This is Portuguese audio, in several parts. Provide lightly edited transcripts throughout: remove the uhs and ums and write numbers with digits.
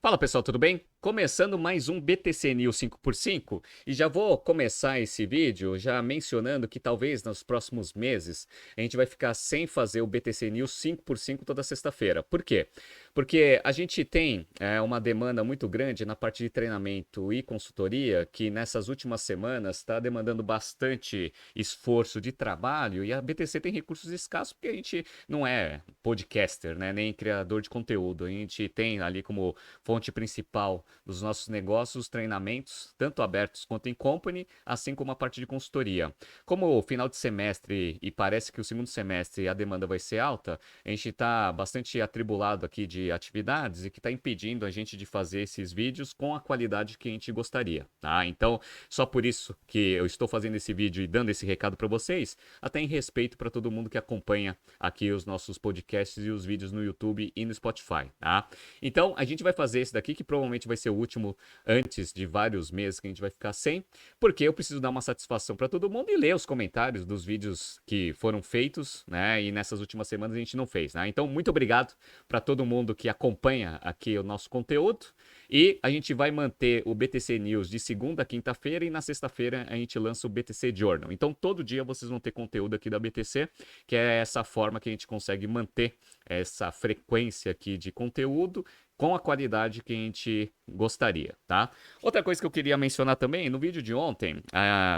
Fala pessoal, tudo bem? Começando mais um BTC News 5x5 e já vou começar esse vídeo já mencionando que talvez nos próximos meses a gente vai ficar sem fazer o BTC News 5x5 toda sexta-feira. Por quê? Porque a gente tem uma demanda muito grande na parte de treinamento e consultoria que nessas últimas semanas está demandando bastante esforço de trabalho e a BTC tem recursos escassos porque a gente não é podcaster, né, nem criador de conteúdo. A gente tem ali como fonte principal dos nossos negócios, treinamentos, tanto abertos quanto em company, assim como a parte de consultoria. Como o final de semestre e parece que o segundo semestre a demanda vai ser alta, a gente está bastante atribulado aqui de atividades e que está impedindo a gente de fazer esses vídeos com a qualidade que a gente gostaria, tá? Então, só por isso que eu estou fazendo esse vídeo e dando esse recado para vocês, até em respeito para todo mundo que acompanha aqui os nossos podcasts e os vídeos no YouTube e no Spotify, tá? Então, a gente vai fazer esse daqui, que provavelmente vai ser o último antes de vários meses que a gente vai ficar sem, porque eu preciso dar uma satisfação para todo mundo e ler os comentários dos vídeos que foram feitos, né? E nessas últimas semanas a gente não fez, né? Então, muito obrigado para todo mundo que acompanha aqui o nosso conteúdo. E a gente vai manter o BTC News de segunda a quinta-feira e na sexta-feira a gente lança o BTC Journal. Então, todo dia vocês vão ter conteúdo aqui da BTC, que é essa forma que a gente consegue manter essa frequência aqui de conteúdo com a qualidade que a gente gostaria, tá? Outra coisa que eu queria mencionar também, no vídeo de ontem,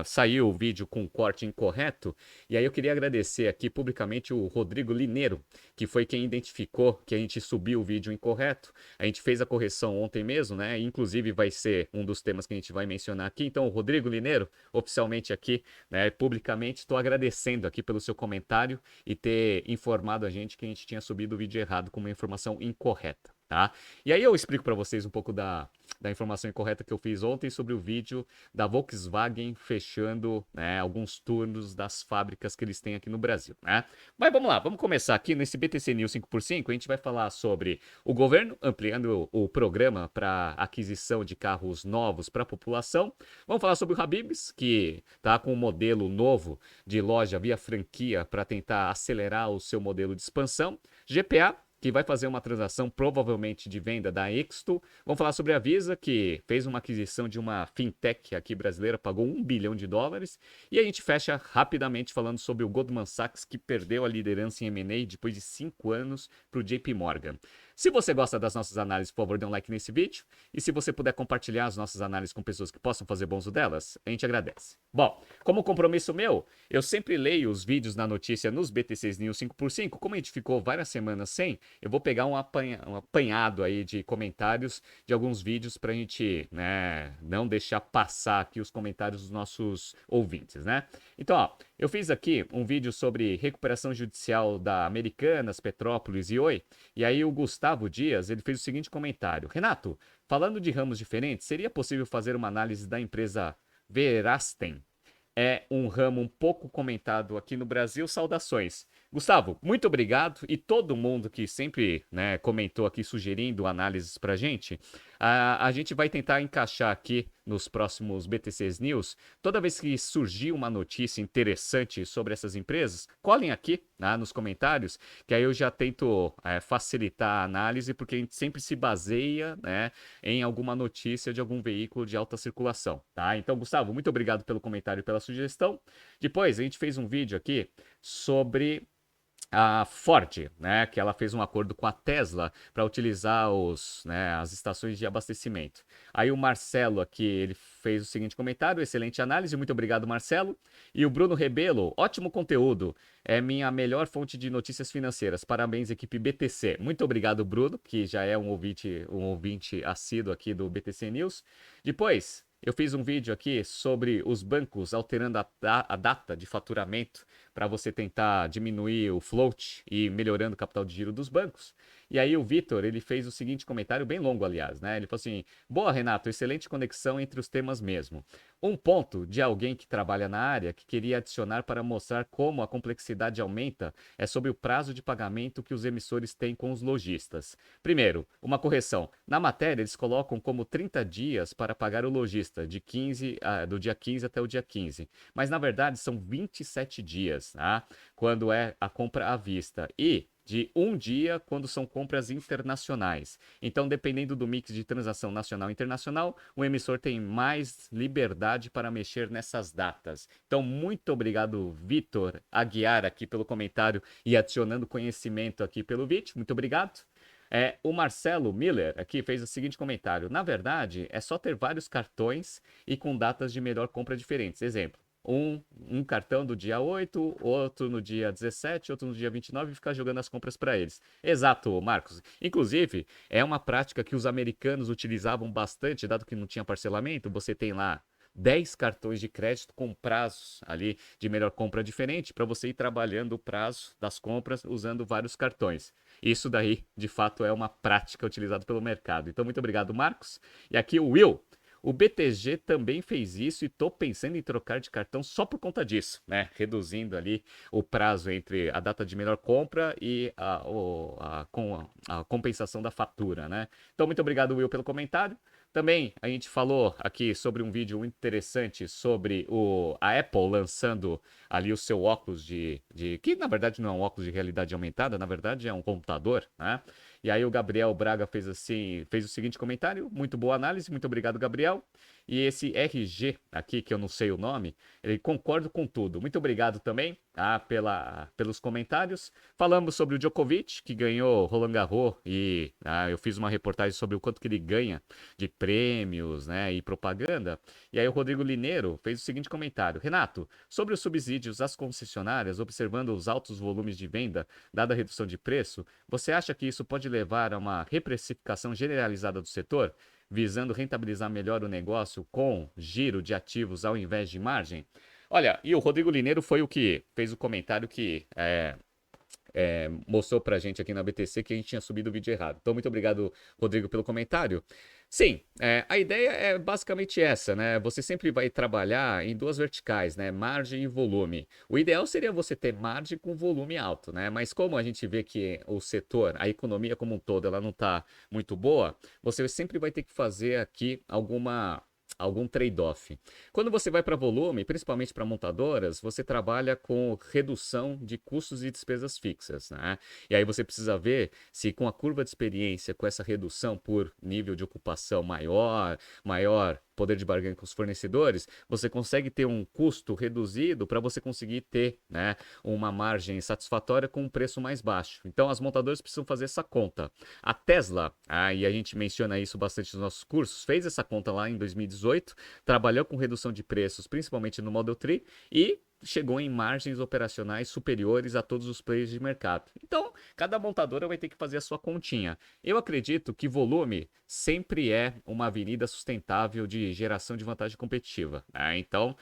saiu o vídeo com corte incorreto, e aí eu queria agradecer aqui publicamente o Rodrigo Lineiro, que foi quem identificou que a gente subiu o vídeo incorreto. A gente fez a correção ontem mesmo, né? Inclusive vai ser um dos temas que a gente vai mencionar aqui. Então, Rodrigo Lineiro, oficialmente aqui, né, publicamente, estou agradecendo aqui pelo seu comentário e ter informado a gente que a gente tinha subido o vídeo errado com uma informação incorreta. Tá? E aí eu explico para vocês um pouco da informação incorreta que eu fiz ontem sobre o vídeo da Volkswagen fechando, né, alguns turnos das fábricas que eles têm aqui no Brasil, né? Mas vamos lá, vamos começar aqui nesse BTC News 5x5, a gente vai falar sobre o governo ampliando o programa para aquisição de carros novos para a população. Vamos falar sobre o Habib's, que está com um modelo novo de loja via franquia para tentar acelerar o seu modelo de expansão. GPA, que vai fazer uma transação provavelmente de venda da Exto. Vamos falar sobre a Visa, que fez uma aquisição de uma fintech aqui brasileira, pagou US$ 1 bilhão. E a gente fecha rapidamente falando sobre o Goldman Sachs, que perdeu a liderança em M&A depois de 5 anos para o JP Morgan. Se você gosta das nossas análises, por favor, dê um like nesse vídeo. E se você puder compartilhar as nossas análises com pessoas que possam fazer bom uso delas, a gente agradece. Bom, como compromisso meu, eu sempre leio os vídeos na notícia nos BTCs News 5x5. Como a gente ficou várias semanas sem, eu vou pegar um apanhado aí de comentários de alguns vídeos para a gente, né, não deixar passar aqui os comentários dos nossos ouvintes, né? Então, ó, eu fiz aqui um vídeo sobre recuperação judicial da Americanas, Petrópolis e Oi, e aí o Gustavo Dias, ele fez o seguinte comentário: Renato, falando de ramos diferentes, seria possível fazer uma análise da empresa Verastem? É um ramo um pouco comentado aqui no Brasil. Saudações. Gustavo, muito obrigado e todo mundo que sempre, né, comentou aqui sugerindo análises para a gente. A gente vai tentar encaixar aqui nos próximos BTCs News. Toda vez que surgir uma notícia interessante sobre essas empresas, colhem aqui, né, nos comentários, que aí eu já tento facilitar a análise, porque a gente sempre se baseia, né, em alguma notícia de algum veículo de alta circulação, tá? Então, Gustavo, muito obrigado pelo comentário e pela sugestão. Depois, a gente fez um vídeo aqui sobre a Ford, né, que ela fez um acordo com a Tesla para utilizar as estações de abastecimento. Aí o Marcelo aqui, ele fez o seguinte comentário: excelente análise, muito obrigado, Marcelo. E o Bruno Rebelo: ótimo conteúdo, é minha melhor fonte de notícias financeiras. Parabéns, equipe BTC. Muito obrigado, Bruno, que já é um ouvinte assíduo aqui do BTC News. Depois, eu fiz um vídeo aqui sobre os bancos alterando a data de faturamento para você tentar diminuir o float e melhorando o capital de giro dos bancos. E aí o Vitor, ele fez o seguinte comentário, bem longo, aliás, né? Ele falou assim: boa, Renato, excelente conexão entre os temas mesmo. Um ponto de alguém que trabalha na área que queria adicionar para mostrar como a complexidade aumenta é sobre o prazo de pagamento que os emissores têm com os lojistas. Primeiro, uma correção. Na matéria, eles colocam como 30 dias para pagar o lojista, do dia 15 até o dia 15. Mas, na verdade, são 27 dias, tá? Quando é a compra à vista. E de um dia quando são compras internacionais. Então, dependendo do mix de transação nacional e internacional, o emissor tem mais liberdade para mexer nessas datas. Então, muito obrigado, Vitor Aguiar, aqui pelo comentário e adicionando conhecimento aqui pelo vídeo. Muito obrigado. O Marcelo Miller aqui fez o seguinte comentário. Na verdade, é só ter vários cartões e com datas de melhor compra diferentes. Exemplo, um cartão do dia 8, outro no dia 17, outro no dia 29 e ficar jogando as compras para eles. Exato, Marcos. Inclusive, é uma prática que os americanos utilizavam bastante, dado que não tinha parcelamento. Você tem lá 10 cartões de crédito com prazos ali de melhor compra diferente para você ir trabalhando o prazo das compras usando vários cartões. Isso daí, de fato, é uma prática utilizada pelo mercado. Então, muito obrigado, Marcos. E aqui o Will. O BTG também fez isso e estou pensando em trocar de cartão só por conta disso, né? Reduzindo ali o prazo entre a data de melhor compra e a compensação da fatura, né? Então, muito obrigado, Will, pelo comentário. Também a gente falou aqui sobre um vídeo muito interessante sobre a Apple lançando ali o seu óculos que na verdade não é um óculos de realidade aumentada, na verdade é um computador, né? E aí o Gabriel Braga fez o seguinte comentário, muito boa análise, muito obrigado, Gabriel. E esse RG aqui, que eu não sei o nome, ele concorda com tudo. Muito obrigado também pelos comentários. Falamos sobre o Djokovic, que ganhou Roland Garros, e eu fiz uma reportagem sobre o quanto que ele ganha de prêmios, né, e propaganda. E aí o Rodrigo Lineiro fez o seguinte comentário. Renato, sobre os subsídios às concessionárias, observando os altos volumes de venda, dada a redução de preço, você acha que isso pode levar a uma reprecificação generalizada do setor, visando rentabilizar melhor o negócio com giro de ativos ao invés de margem? Olha, e o Rodrigo Lineiro foi o que fez o comentário que mostrou pra gente aqui na BTC que a gente tinha subido o vídeo errado. Então, muito obrigado, Rodrigo, pelo comentário. Sim, a ideia é basicamente essa, né? Você sempre vai trabalhar em duas verticais, né? Margem e volume. O ideal seria você ter margem com volume alto, né? Mas como a gente vê que o setor, a economia como um todo, ela não está muito boa, você sempre vai ter que fazer aqui algum trade-off. Quando você vai para volume, principalmente para montadoras, você trabalha com redução de custos e despesas fixas, né? E aí você precisa ver se com a curva de experiência, com essa redução por nível de ocupação maior poder de barganha com os fornecedores, você consegue ter um custo reduzido para você conseguir ter, né, uma margem satisfatória com um preço mais baixo. Então as montadoras precisam fazer essa conta. A Tesla, e a gente menciona isso bastante nos nossos cursos, fez essa conta lá em 2018, trabalhou com redução de preços, principalmente no Model 3, e chegou em margens operacionais superiores a todos os players de mercado. Então, cada montadora vai ter que fazer a sua continha. Eu acredito que volume sempre é uma avenida sustentável de geração de vantagem competitiva, né? Então,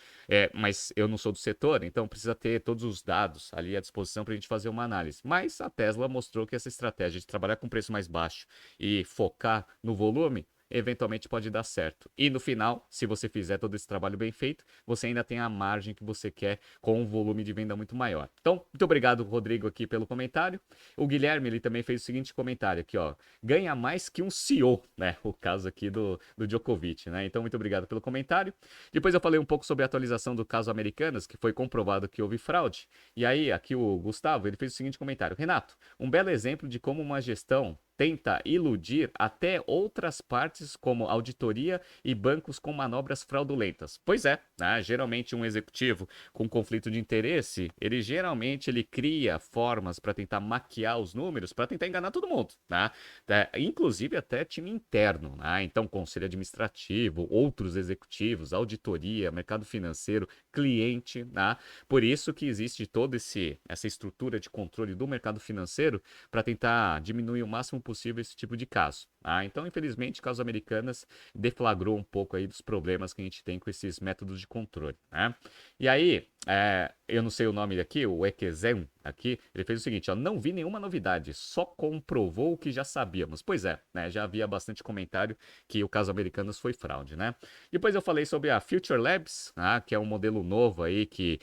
mas eu não sou do setor, então precisa ter todos os dados ali à disposição para a gente fazer uma análise. Mas a Tesla mostrou que essa estratégia de trabalhar com preço mais baixo e focar no volume eventualmente pode dar certo. E no final, se você fizer todo esse trabalho bem feito, você ainda tem a margem que você quer com um volume de venda muito maior. Então, muito obrigado, Rodrigo, aqui pelo comentário. O Guilherme, ele também fez o seguinte comentário aqui, ó. Ganha mais que um CEO, né? O caso aqui do Djokovic, né? Então, muito obrigado pelo comentário. Depois eu falei um pouco sobre a atualização do caso Americanas, que foi comprovado que houve fraude. E aí, aqui o Gustavo, ele fez o seguinte comentário. Renato, um belo exemplo de como uma gestão tenta iludir até outras partes como auditoria e bancos com manobras fraudulentas. Pois é, né? Geralmente um executivo com conflito de interesse, ele cria formas para tentar maquiar os números, para tentar enganar todo mundo, né? Inclusive até time interno, né? Então conselho administrativo, outros executivos, auditoria, mercado financeiro, cliente, né? Por isso que existe toda essa estrutura de controle do mercado financeiro para tentar diminuir o máximo possível esse tipo de caso. Então, infelizmente, o caso Americanas deflagrou um pouco aí dos problemas que a gente tem com esses métodos de controle, né? E aí, eu não sei o nome aqui, o Ekezen aqui, ele fez o seguinte, ó, não vi nenhuma novidade, só comprovou o que já sabíamos. Pois é, né, já havia bastante comentário que o caso Americanas foi fraude, né? Depois eu falei sobre a Future Labs, que é um modelo novo aí que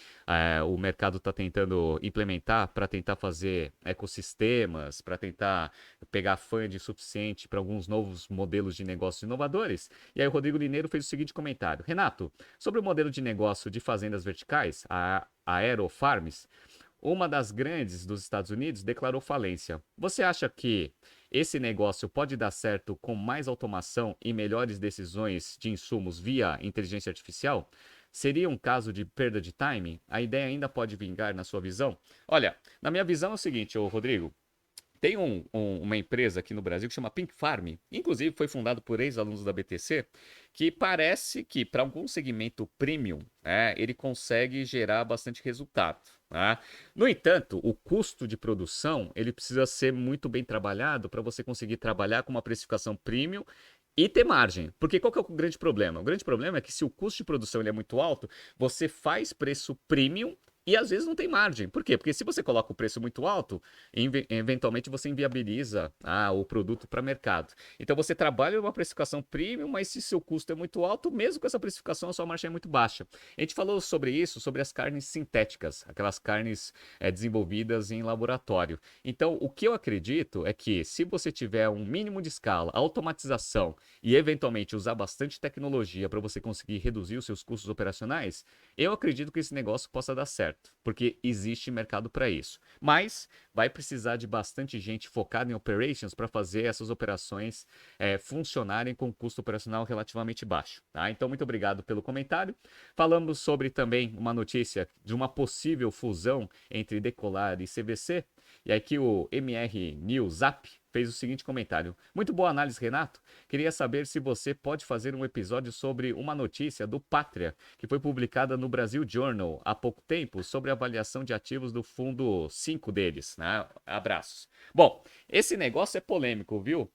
o mercado está tentando implementar para tentar fazer ecossistemas, para tentar pegar funding suficiente para alguns novos modelos de negócios inovadores. E aí o Rodrigo Lineiro fez o seguinte comentário. Renato, sobre o modelo de negócio de fazendas verticais, a Aerofarms, uma das grandes dos Estados Unidos declarou falência. Você acha que esse negócio pode dar certo com mais automação e melhores decisões de insumos via inteligência artificial? Seria um caso de perda de timing? A ideia ainda pode vingar na sua visão? Olha, na minha visão é o seguinte, ô Rodrigo. Tem uma empresa aqui no Brasil que chama Pink Farm, inclusive foi fundado por ex-alunos da BTC, que parece que para algum segmento premium, ele consegue gerar bastante resultado. Né? No entanto, o custo de produção ele precisa ser muito bem trabalhado para você conseguir trabalhar com uma precificação premium e ter margem. Porque qual que é o grande problema? O grande problema é que se o custo de produção ele é muito alto, você faz preço premium e às vezes não tem margem. Por quê? Porque se você coloca o preço muito alto, eventualmente você inviabiliza o produto para mercado. Então você trabalha uma precificação premium, mas se seu custo é muito alto, mesmo com essa precificação, a sua margem é muito baixa. A gente falou sobre isso, sobre as carnes sintéticas, aquelas carnes desenvolvidas em laboratório. Então, o que eu acredito é que se você tiver um mínimo de escala, automatização e eventualmente usar bastante tecnologia para você conseguir reduzir os seus custos operacionais, eu acredito que esse negócio possa dar certo, porque existe mercado para isso. Mas vai precisar de bastante gente focada em operations para fazer essas operações funcionarem com custo operacional relativamente baixo. Tá? Então, muito obrigado pelo comentário. Falamos sobre também uma notícia de uma possível fusão entre Decolar e CVC. E aqui o MR News App fez o seguinte comentário. Muito boa análise, Renato. Queria saber se você pode fazer um episódio sobre uma notícia do Pátria, que foi publicada no Brasil Journal há pouco tempo, sobre a avaliação de ativos do fundo 5 deles. Né? Abraços. Bom, esse negócio é polêmico, viu?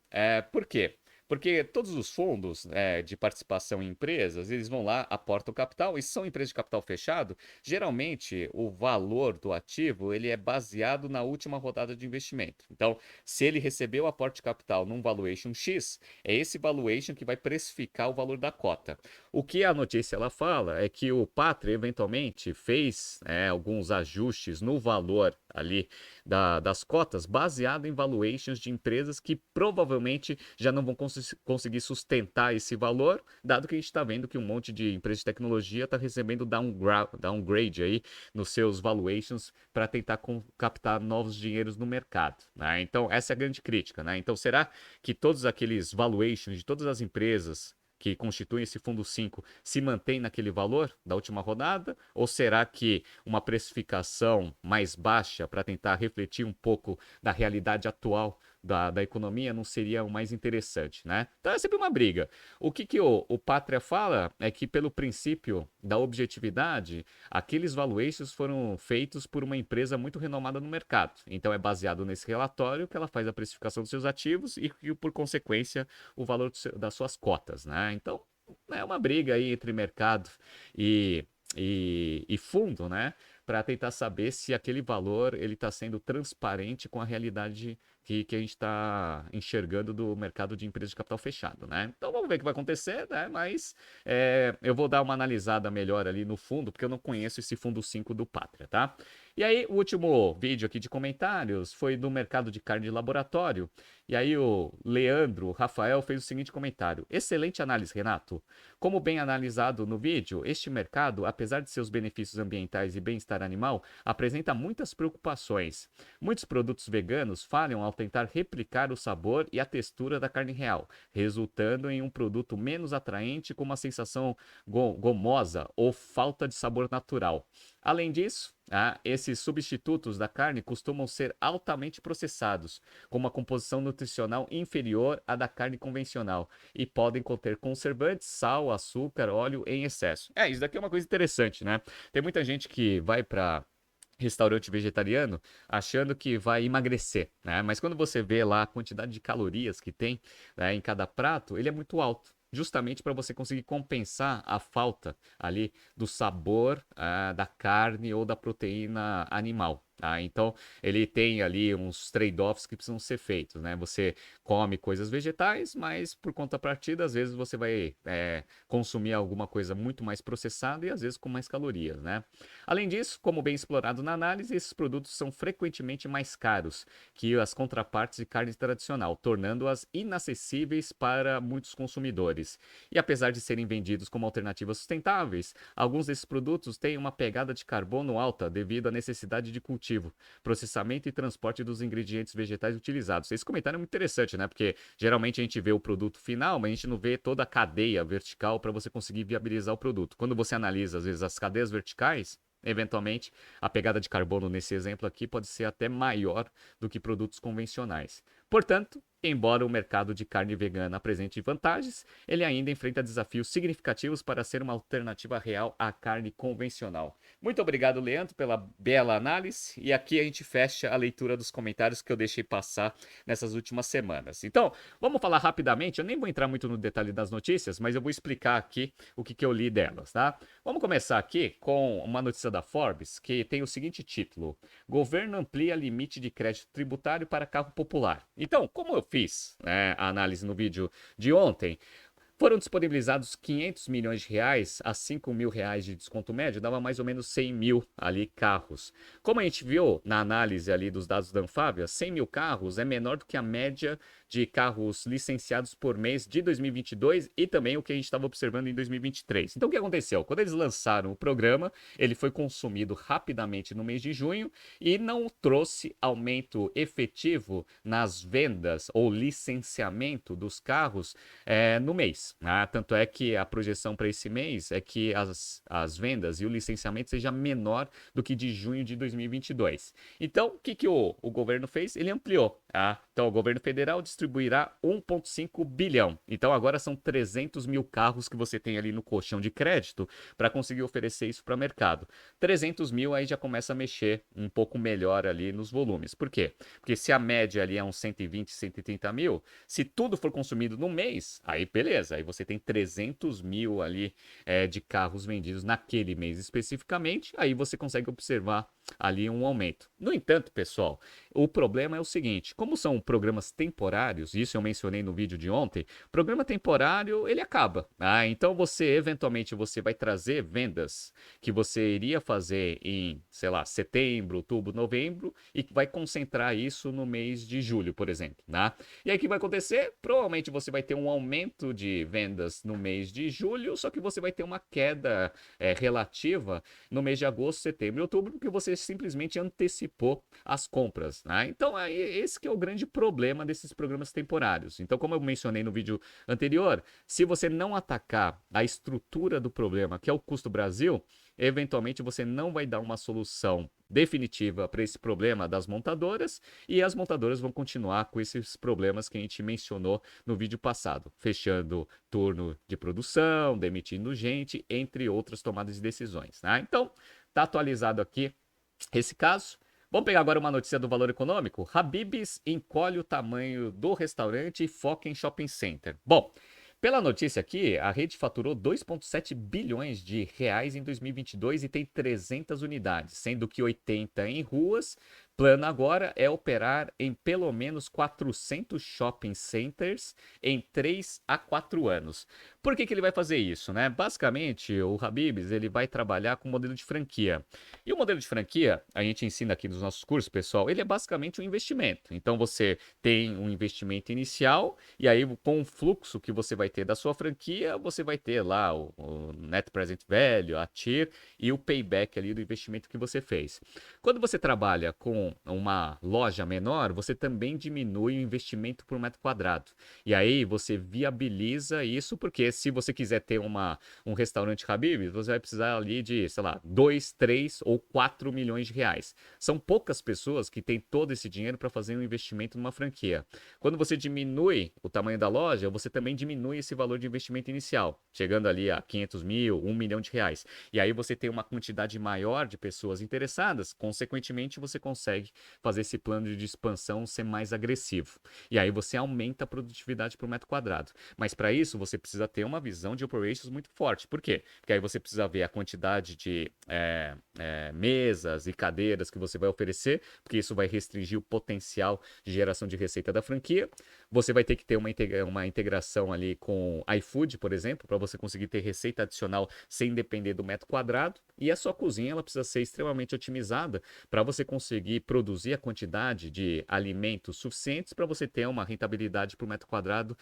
Por quê? Porque todos os fundos de participação em empresas, eles vão lá, aportam capital, e se são empresas de capital fechado, geralmente o valor do ativo ele é baseado na última rodada de investimento. Então, se ele recebeu o aporte de capital num valuation X, é esse valuation que vai precificar o valor da cota. O que a notícia ela fala é que o Pátria eventualmente fez alguns ajustes no valor ali das cotas baseado em valuations de empresas que provavelmente já não vão conseguir sustentar esse valor, dado que a gente está vendo que um monte de empresas de tecnologia está recebendo downgrade aí nos seus valuations para tentar captar novos dinheiros no mercado. Né? Então, essa é a grande crítica. Né? Então, será que todos aqueles valuations de todas as empresas que constituem esse fundo 5 se mantém naquele valor da última rodada? Ou será que uma precificação mais baixa para tentar refletir um pouco da realidade atual da economia não seria o mais interessante, né? Então é sempre uma briga. O que o Pátria fala é que, pelo princípio da objetividade, aqueles valuations foram feitos por uma empresa muito renomada no mercado. Então é baseado nesse relatório que ela faz a precificação dos seus ativos e por consequência, o valor das suas cotas, né? Então é uma briga aí entre mercado e fundo, né? Para tentar saber se aquele valor ele está sendo transparente com a realidade que a gente está enxergando do mercado de empresas de capital fechado, né? Então vamos ver o que vai acontecer, né? Mas eu vou dar uma analisada melhor ali no fundo, porque eu não conheço esse fundo 5 do Pátria, tá? E aí, o último vídeo aqui de comentários foi do mercado de carne de laboratório. E aí, o Leandro Rafael fez o seguinte comentário: excelente análise, Renato. Como bem analisado no vídeo, este mercado, apesar de seus benefícios ambientais e bem-estar animal, apresenta muitas preocupações. Muitos produtos veganos falham ao tentar replicar o sabor e a textura da carne real, resultando em um produto menos atraente com uma sensação gomosa ou falta de sabor natural. Além disso, esses substitutos da carne costumam ser altamente processados, com uma composição nutricional inferior à da carne convencional, e podem conter conservantes, sal, açúcar, óleo em excesso. Isso daqui é uma coisa interessante, né? Tem muita gente que vai para restaurante vegetariano achando que vai emagrecer, né? Mas quando você vê lá a quantidade de calorias que tem, né, em cada prato, ele é muito alto. Justamente para você conseguir compensar a falta ali do sabor da carne ou da proteína animal. Tá? Então, ele tem ali uns trade-offs que precisam ser feitos, né? Você come coisas vegetais, mas por contrapartida, às vezes você vai consumir alguma coisa muito mais processada e às vezes com mais calorias, né? Além disso, como bem explorado na análise, esses produtos são frequentemente mais caros que as contrapartes de carne tradicional, tornando-as inacessíveis para muitos consumidores. E apesar de serem vendidos como alternativas sustentáveis, alguns desses produtos têm uma pegada de carbono alta devido à necessidade de cultivo cultivo, processamento e transporte dos ingredientes vegetais utilizados. Esse comentário é muito interessante, né? Porque geralmente a gente vê o produto final, mas a gente não vê toda a cadeia vertical para você conseguir viabilizar o produto. Quando você analisa, às vezes, as cadeias verticais, eventualmente, a pegada de carbono nesse exemplo aqui pode ser até maior do que produtos convencionais. Portanto, embora o mercado de carne vegana apresente vantagens, ele ainda enfrenta desafios significativos para ser uma alternativa real à carne convencional. Muito obrigado, Leandro, pela bela análise. E aqui a gente fecha a leitura dos comentários que eu deixei passar nessas últimas semanas. Então, vamos falar rapidamente. Eu nem vou entrar muito no detalhe das notícias, mas eu vou explicar aqui o que eu li delas, tá? Vamos começar aqui com uma notícia da Forbes que tem o seguinte título: Governo amplia limite de crédito tributário para carro popular. Então, como eu fiz, né, a análise no vídeo de ontem, foram disponibilizados 500 milhões de reais a 5 mil reais de desconto médio, dava mais ou menos 100 mil ali carros. Como a gente viu na análise ali dos dados da Anfávia, 100 mil carros é menor do que a média de carros licenciados por mês de 2022 e também o que a gente estava observando em 2023. Então o que aconteceu? Quando eles lançaram o programa, ele foi consumido rapidamente no mês de junho e não trouxe aumento efetivo nas vendas ou licenciamento dos carros no mês. Tanto é que a projeção para esse mês é que as vendas e o licenciamento seja menor do que de junho de 2022. Então, o que o governo fez? Ele ampliou. Então, o governo federal distribuirá 1,5 bilhão. Então, agora são 300 mil carros que você tem ali no colchão de crédito para conseguir oferecer isso para o mercado. 300 mil aí já começa a mexer um pouco melhor ali nos volumes. Por quê? Porque se a média ali é uns 120, 130 mil, se tudo for consumido no mês, aí beleza, aí você tem 300 mil ali de carros vendidos naquele mês especificamente, aí você consegue observar ali um aumento. No entanto, pessoal, o problema é o seguinte: como são programas temporários, isso eu mencionei no vídeo de ontem, programa temporário ele acaba. Então você eventualmente você vai trazer vendas que você iria fazer em, sei lá, setembro, outubro, novembro e vai concentrar isso no mês de julho, por exemplo. E aí o que vai acontecer? Provavelmente você vai ter um aumento de vendas no mês de julho, só que você vai ter uma queda relativa no mês de agosto, setembro e outubro, porque você simplesmente antecipou as compras. Então, esse que é o grande problema desses programas temporários. Então, como eu mencionei no vídeo anterior, se você não atacar a estrutura do problema, que é o custo Brasil, eventualmente você não vai dar uma solução definitiva para esse problema das montadoras e as montadoras vão continuar com esses problemas que a gente mencionou no vídeo passado, fechando turno de produção, demitindo gente, entre outras tomadas de decisões. Então, está atualizado aqui esse caso. Vamos pegar agora uma notícia do Valor Econômico. Habib's encolhe o tamanho do restaurante e foca em shopping center. Bom, pela notícia aqui, a rede faturou 2,7 bilhões de reais em 2022 e tem 300 unidades, sendo que 80 em ruas. Plano agora é operar em pelo menos 400 shopping centers em 3 a 4 anos. Por que ele vai fazer isso, né? Basicamente, o Habib's ele vai trabalhar com modelo de franquia. E o modelo de franquia, a gente ensina aqui nos nossos cursos, pessoal, ele é basicamente um investimento. Então você tem um investimento inicial e aí com o fluxo que você vai ter da sua franquia, você vai ter lá o Net Present Value, a TIR e o payback ali do investimento que você fez. Quando você trabalha com uma loja menor, você também diminui o investimento por metro quadrado. E aí você viabiliza isso, porque se você quiser ter um restaurante Habib's, você vai precisar ali de, sei lá, 2, 3 ou 4 milhões de reais. São poucas pessoas que têm todo esse dinheiro para fazer um investimento numa franquia. Quando você diminui o tamanho da loja, você também diminui esse valor de investimento inicial, chegando ali a 500 mil, 1 milhão de reais. E aí você tem uma quantidade maior de pessoas interessadas, consequentemente você consegue fazer esse plano de expansão ser mais agressivo. E aí você aumenta a produtividade por metro quadrado. Mas para isso você precisa ter uma visão de operations muito forte. Por quê? Porque aí você precisa ver a quantidade de mesas e cadeiras que você vai oferecer, porque isso vai restringir o potencial de geração de receita da franquia. Você vai ter que ter uma integração ali com iFood, por exemplo, para você conseguir ter receita adicional sem depender do metro quadrado. E a sua cozinha ela precisa ser extremamente otimizada para você conseguir produzir a quantidade de alimentos suficientes para você ter uma rentabilidade por metro quadrado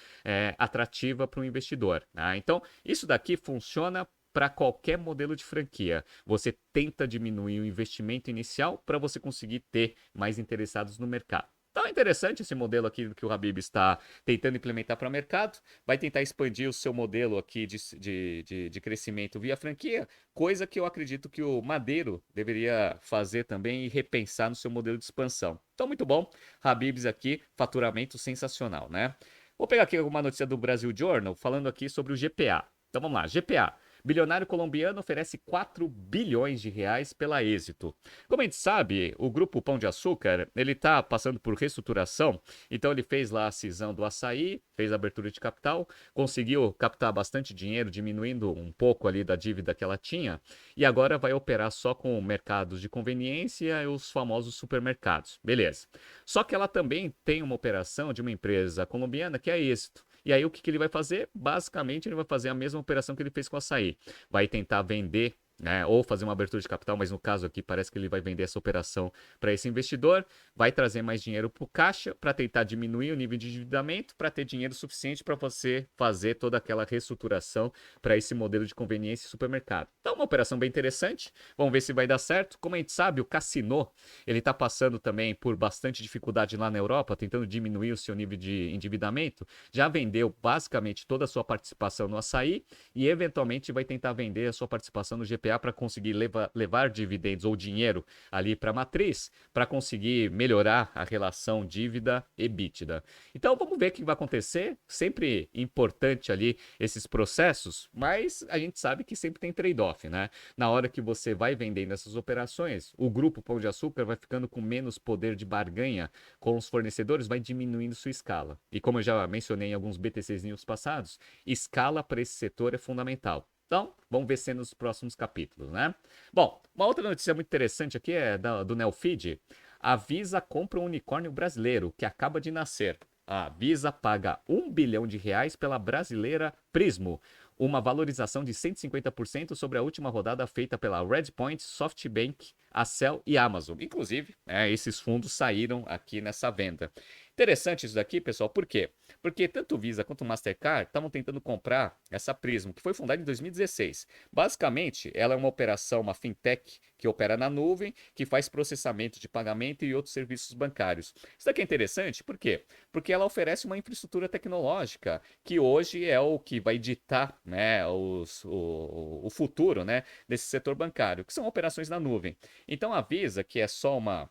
atrativa para o investidor. Então, isso daqui funciona para qualquer modelo de franquia. Você tenta diminuir o investimento inicial para você conseguir ter mais interessados no mercado. Então é interessante esse modelo aqui que o Habib está tentando implementar para o mercado. Vai tentar expandir o seu modelo aqui de crescimento via franquia, coisa que eu acredito que o Madeiro deveria fazer também e repensar no seu modelo de expansão. Então, muito bom. Habib's aqui, faturamento sensacional, né? Vou pegar aqui alguma notícia do Brasil Journal falando aqui sobre o GPA. Então vamos lá, GPA. Bilionário colombiano oferece 4 bilhões de reais pela Êxito. Como a gente sabe, o grupo Pão de Açúcar, ele está passando por reestruturação, então ele fez lá a cisão do açaí, fez a abertura de capital, conseguiu captar bastante dinheiro, diminuindo um pouco ali da dívida que ela tinha, e agora vai operar só com mercados de conveniência e os famosos supermercados. Beleza. Só que ela também tem uma operação de uma empresa colombiana que é a Êxito. E aí o que ele vai fazer? Basicamente ele vai fazer a mesma operação que ele fez com o açaí. Vai tentar vender, né, ou fazer uma abertura de capital, mas no caso aqui parece que ele vai vender essa operação para esse investidor, vai trazer mais dinheiro para o caixa para tentar diminuir o nível de endividamento, para ter dinheiro suficiente para você fazer toda aquela reestruturação para esse modelo de conveniência e supermercado. Então, uma operação bem interessante, vamos ver se vai dar certo. Como a gente sabe, o Cassino, ele está passando também por bastante dificuldade lá na Europa, tentando diminuir o seu nível de endividamento, já vendeu basicamente toda a sua participação no açaí e eventualmente vai tentar vender a sua participação no GPA para conseguir levar dividendos ou dinheiro ali para a matriz, para conseguir melhorar a relação dívida-EBITDA. Então vamos ver o que vai acontecer. Sempre importante ali esses processos, mas a gente sabe que sempre tem trade-off, né? Na hora que você vai vendendo essas operações, o grupo Pão de Açúcar vai ficando com menos poder de barganha com os fornecedores, vai diminuindo sua escala. E como eu já mencionei em alguns BTCs News passados, escala para esse setor é fundamental. Então, vamos ver se nos próximos capítulos, né? Bom, uma outra notícia muito interessante aqui é do Neofeed. A Visa compra um unicórnio brasileiro que acaba de nascer. A Visa paga 1 bilhão de reais pela brasileira Prismo, uma valorização de 150% sobre a última rodada feita pela Redpoint, SoftBank, Accel e Amazon. Inclusive, esses fundos saíram aqui nessa venda. Interessante isso daqui, pessoal, por quê? Porque tanto o Visa quanto o Mastercard estavam tentando comprar essa Prismo, que foi fundada em 2016. Basicamente, ela é uma operação, uma fintech que opera na nuvem, que faz processamento de pagamento e outros serviços bancários. Isso daqui é interessante, por quê? Porque ela oferece uma infraestrutura tecnológica que hoje é o que vai ditar, né, o futuro, né, desse setor bancário, que são operações na nuvem. Então a Visa, que é só uma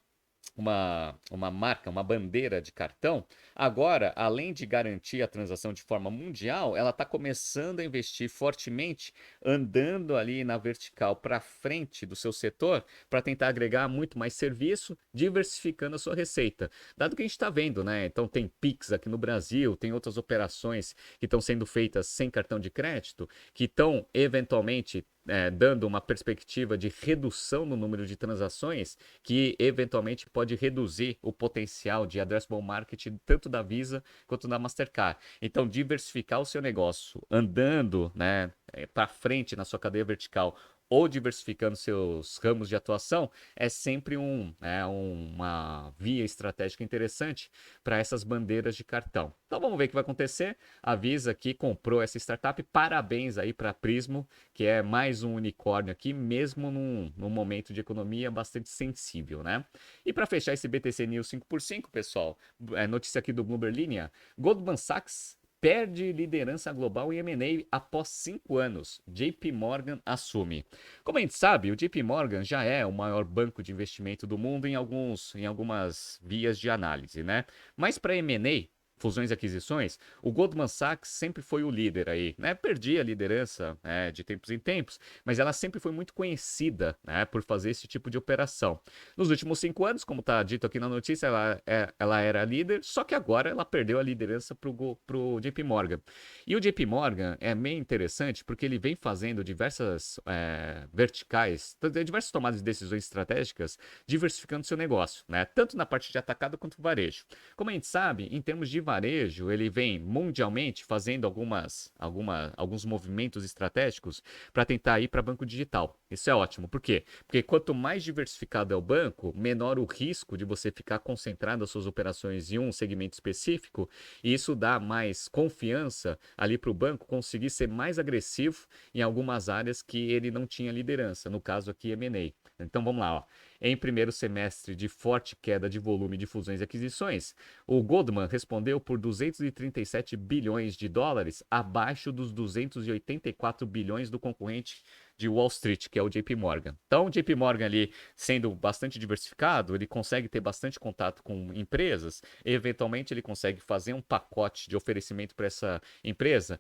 marca, uma bandeira de cartão, agora, além de garantir a transação de forma mundial, ela está começando a investir fortemente, andando ali na vertical para frente do seu setor, para tentar agregar muito mais serviço, diversificando a sua receita. Dado que a gente está vendo, né? Então tem Pix aqui no Brasil, tem outras operações que estão sendo feitas sem cartão de crédito, que estão eventualmente dando uma perspectiva de redução no número de transações, que eventualmente pode reduzir o potencial de addressable market tanto da Visa quanto da Mastercard. Então, diversificar o seu negócio andando, né, para frente na sua cadeia vertical ou diversificando seus ramos de atuação é sempre uma via estratégica interessante para essas bandeiras de cartão. Então vamos ver o que vai acontecer. A Visa aqui comprou essa startup. Parabéns aí para a Prismo, que é mais um unicórnio aqui, mesmo num momento de economia bastante sensível, né? E para fechar esse BTC News 5x5, pessoal, notícia aqui do Bloomberg Linha, Goldman Sachs perde liderança global em M&A após 5 anos. JP Morgan assume. Como a gente sabe, o JP Morgan já é o maior banco de investimento do mundo em algumas vias de análise, né? Mas para M&A, fusões e aquisições, o Goldman Sachs sempre foi o líder aí, né? Perdia a liderança, de tempos em tempos, mas ela sempre foi muito conhecida, né, por fazer esse tipo de operação. Nos últimos 5 anos, como está dito aqui na notícia, ela era líder, só que agora ela perdeu a liderança para o JP Morgan. E o JP Morgan é meio interessante porque ele vem fazendo diversas verticais, diversas tomadas de decisões estratégicas, diversificando seu negócio, né? Tanto na parte de atacado quanto varejo. Como a gente sabe, em termos de varejo, ele vem mundialmente fazendo alguns movimentos estratégicos para tentar ir para banco digital. Isso é ótimo. Por quê? Porque quanto mais diversificado é o banco, menor o risco de você ficar concentrado as suas operações em um segmento específico, e isso dá mais confiança ali para o banco conseguir ser mais agressivo em algumas áreas que ele não tinha liderança, no caso aqui M&A. Então vamos lá, ó. Em primeiro semestre de forte queda de volume de fusões e aquisições, o Goldman respondeu por 237 bilhões de dólares, abaixo dos 284 bilhões do concorrente de Wall Street, que é o JP Morgan. Então, o JP Morgan ali, sendo bastante diversificado, ele consegue ter bastante contato com empresas, e eventualmente ele consegue fazer um pacote de oferecimento para essa empresa,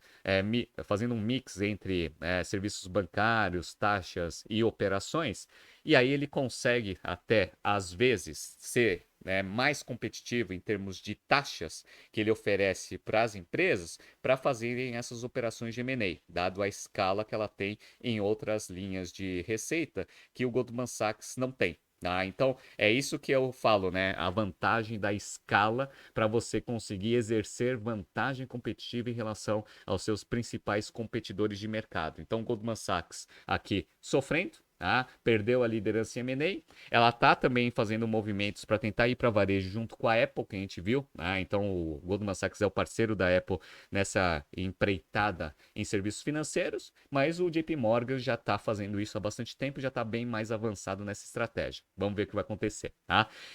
fazendo um mix entre serviços bancários, taxas e operações, e aí ele consegue até, às vezes, ser mais competitivo em termos de taxas que ele oferece para as empresas para fazerem essas operações de M&A, dado a escala que ela tem em outras linhas de receita que o Goldman Sachs não tem. Então, é isso que eu falo, né? A vantagem da escala para você conseguir exercer vantagem competitiva em relação aos seus principais competidores de mercado. Então, o Goldman Sachs aqui sofrendo, perdeu a liderança em M&A. Ela está também fazendo movimentos para tentar ir para varejo junto com a Apple, que a gente viu. Então, o Goldman Sachs é o parceiro da Apple nessa empreitada em serviços financeiros, mas o JP Morgan já está fazendo isso há bastante tempo, já está bem mais avançado nessa estratégia. Vamos ver o que vai acontecer.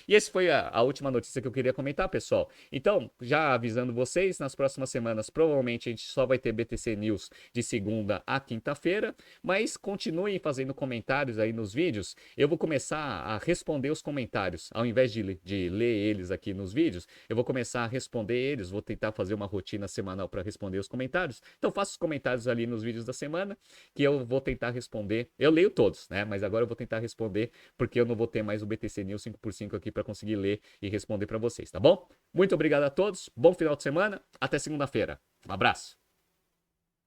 E essa foi a última notícia que eu queria comentar, pessoal. Então, já avisando vocês, nas próximas semanas, provavelmente a gente só vai ter BTC News de segunda a quinta-feira, mas continuem fazendo comentários aí nos vídeos. Eu vou começar a responder os comentários, ao invés de ler eles aqui nos vídeos, eu vou começar a responder eles, vou tentar fazer uma rotina semanal para responder os comentários. Então faça os comentários ali nos vídeos da semana, que eu vou tentar responder. Eu leio todos, né? Mas agora eu vou tentar responder, porque eu não vou ter mais o BTC News 5x5 aqui para conseguir ler e responder para vocês, tá bom? Muito obrigado a todos, bom final de semana, até segunda-feira. Um abraço!